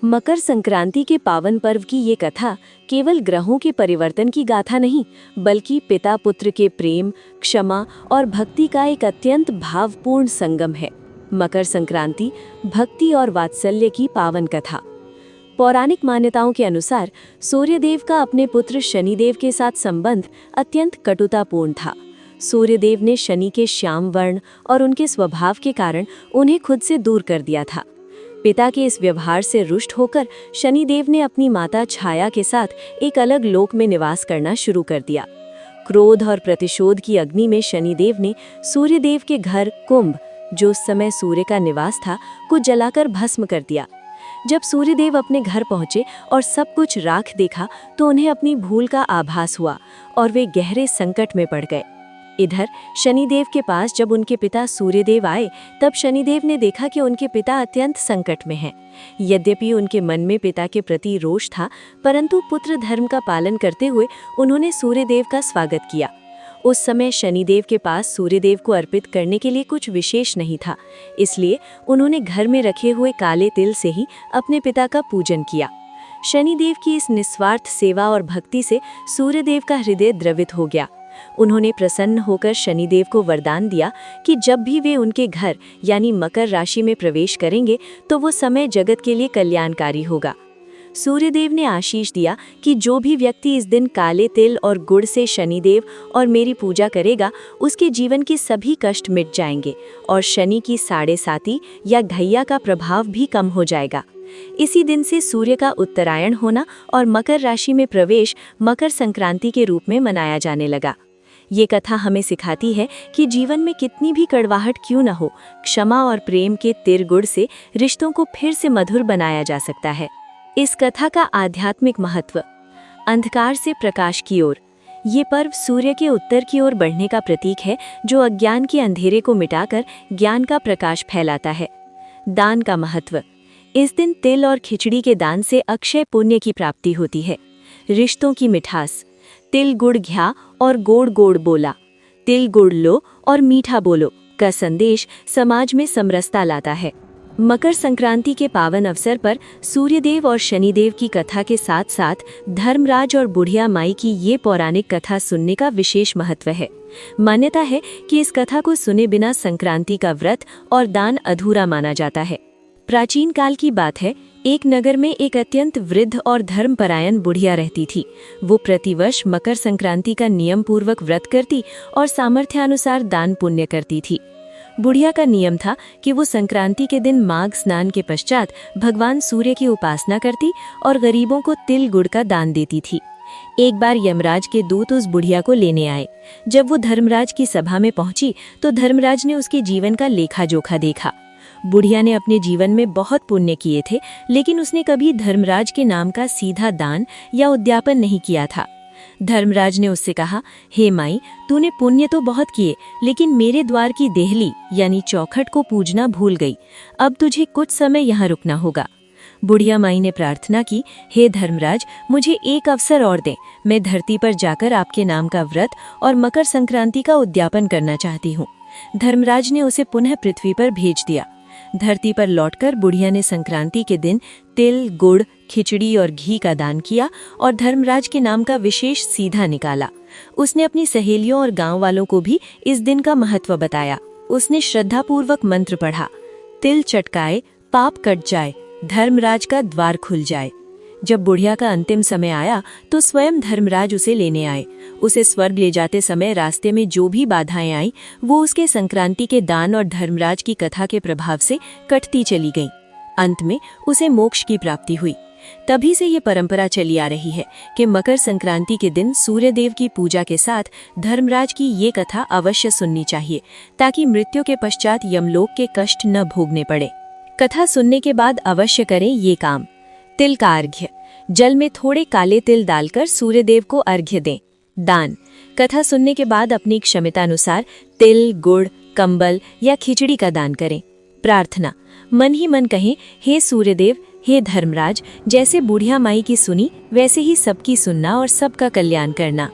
मकर संक्रांति के पावन पर्व की ये कथा केवल ग्रहों के परिवर्तन की गाथा नहीं, बल्कि पिता पुत्र के प्रेम, क्षमा और भक्ति का एक अत्यंत भावपूर्ण संगम है। मकर संक्रांति भक्ति और वात्सल्य की पावन कथा। पौराणिक मान्यताओं के अनुसार सूर्यदेव का अपने पुत्र शनिदेव के साथ संबंध अत्यंत कटुतापूर्ण था। सूर्यदेव ने शनि के श्याम वर्ण और उनके स्वभाव के कारण उन्हें खुद से दूर कर दिया था। पिता के इस व्यवहार से रुष्ट होकर शनिदेव ने अपनी माता छाया के साथ एक अलग लोक में निवास करना शुरू कर दिया। क्रोध और प्रतिशोध की अग्नि में शनिदेव ने सूर्यदेव के घर कुंभ, जो उस समय सूर्य का निवास था, को जलाकर भस्म कर दिया। जब सूर्यदेव अपने घर पहुंचे और सब कुछ राख देखा तो उन्हें अपनी भूल का आभास हुआ और वे गहरे संकट में पड़ गए। इधर शनिदेव के पास जब उनके पिता सूर्यदेव आए, तब शनिदेव ने देखा कि उनके पिता अत्यंत संकट में हैं। यद्यपि उनके मन में पिता के प्रति रोष था, परंतु पुत्र धर्म का पालन करते हुए उन्होंने सूर्यदेव का स्वागत किया। उस समय शनिदेव के पास सूर्यदेव को अर्पित करने के लिए कुछ विशेष नहीं था, इसलिए उन्होंने घर में रखे हुए काले तिल से ही अपने पिता का पूजन किया। शनिदेव की इस निस्वार्थ सेवा और भक्ति से सूर्यदेव का हृदय द्रवित हो गया। उन्होंने प्रसन्न होकर शनिदेव को वरदान दिया कि जब भी वे उनके घर यानी मकर राशि में प्रवेश करेंगे तो वो समय जगत के लिए कल्याणकारी होगा। सूर्यदेव ने आशीष दिया कि जो भी व्यक्ति इस दिन काले तिल और गुड़ से शनिदेव और मेरी पूजा करेगा, उसके जीवन के सभी कष्ट मिट जाएंगे और शनि की साढ़े साती या घैया का प्रभाव भी कम हो जाएगा। इसी दिन से सूर्य का उत्तरायण होना और मकर राशि में प्रवेश मकर संक्रांति के रूप में मनाया जाने लगा। ये कथा हमें सिखाती है कि जीवन में कितनी भी कड़वाहट क्यों न हो, क्षमा और प्रेम के तिर गुड़ से रिश्तों को फिर से मधुर बनाया जा सकता है। इस कथा का आध्यात्मिक महत्व। अंधकार से प्रकाश की ओर। ये पर्व सूर्य के उत्तर की ओर बढ़ने का प्रतीक है, जो अज्ञान के अंधेरे को मिटाकर ज्ञान का प्रकाश फैलाता है। दान का महत्व। इस दिन तिल और खिचड़ी के दान से अक्षय पुण्य की प्राप्ति होती है। रिश्तों की मिठास। तिल गुड़ घ्या और गोड़ गोड़ बोला, तिल गुड़ लो और मीठा बोलो का संदेश समाज में समरसता लाता है। मकर संक्रांति के पावन अवसर पर सूर्यदेव और शनिदेव की कथा के साथ साथ धर्मराज और बुढ़िया माई की ये पौराणिक कथा सुनने का विशेष महत्व है। मान्यता है कि इस कथा को सुने बिना संक्रांति का व्रत और दान अधूरा माना जाता है। प्राचीन काल की बात है, एक नगर में एक अत्यंत वृद्ध और धर्मपरायण बुढ़िया रहती थी। वो प्रतिवर्ष मकर संक्रांति का नियम पूर्वक व्रत करती और सामर्थ्यानुसार दान पुण्य करती थी। बुढ़िया का नियम था कि वो संक्रांति के दिन माघ स्नान के पश्चात भगवान सूर्य की उपासना करती और गरीबों को तिल गुड़ का दान देती थी। एक बार यमराज के दूत उस बुढ़िया को लेने आए। जब वो धर्मराज की सभा में पहुंची तो धर्मराज ने उसके जीवन का लेखा जोखा देखा। बुढ़िया ने अपने जीवन में बहुत पुण्य किए थे, लेकिन उसने कभी धर्मराज के नाम का सीधा दान या उद्यापन नहीं किया था। धर्मराज ने उससे कहा, हे माई, तूने पुण्य तो बहुत किए, लेकिन मेरे द्वार की देहली यानी चौखट को पूजना भूल गई। अब तुझे कुछ समय यहाँ रुकना होगा। बुढ़िया माई ने प्रार्थना की, हे धर्मराज, मुझे एक अवसर और दें। मैं धरती पर जाकर आपके नाम का व्रत और मकर संक्रांति का उद्यापन करना चाहती हूँ। धर्मराज ने उसे पुनः पृथ्वी पर भेज दिया। धरती पर लौटकर बुढ़िया ने संक्रांति के दिन तिल, गुड़, खिचड़ी और घी का दान किया और धर्मराज के नाम का विशेष सीधा निकाला। उसने अपनी सहेलियों और गांव वालों को भी इस दिन का महत्व बताया। उसने श्रद्धापूर्वक मंत्र पढ़ा, तिल चटकाए पाप कट जाए, धर्मराज का द्वार खुल जाए। जब बुढ़िया का अंतिम समय आया तो स्वयं धर्मराज उसे लेने आए। उसे स्वर्ग ले जाते समय रास्ते में जो भी बाधाएं आई, वो उसके संक्रांति के दान और धर्मराज की कथा के प्रभाव से कटती चली गईं। अंत में उसे मोक्ष की प्राप्ति हुई। तभी से ये परंपरा चली आ रही है कि मकर संक्रांति के दिन सूर्यदेव की पूजा के साथ धर्मराज की ये कथा अवश्य सुननी चाहिए, ताकि मृत्यु के पश्चात यमलोक के कष्ट न भोगने पड़े। कथा सुनने के बाद अवश्य करें ये काम। तिल का अर्घ्य। जल में थोड़े काले तिल डालकर सूर्यदेव को अर्घ्य दें। दान। कथा सुनने के बाद अपनी क्षमतानुसार तिल, गुड़, कंबल या खिचड़ी का दान करें। प्रार्थना। मन ही मन कहें, हे सूर्यदेव, हे धर्मराज, जैसे बुढ़िया माई की सुनी वैसे ही सबकी सुनना और सबका कल्याण करना।